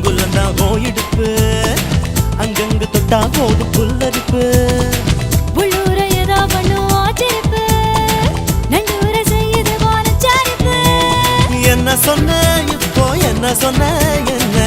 அங்குலந்தான் ஓயிடுப்பு அங்கங்க தொட்டா போது புல்லரிப்பு உள்ளூர ஏதோ பண்ணும் ஆச்சரிப்பு நண்டூர செய்யுது போன சாரிப்பு என்ன சொன்ன இப்போ என்ன சொன்ன என்ன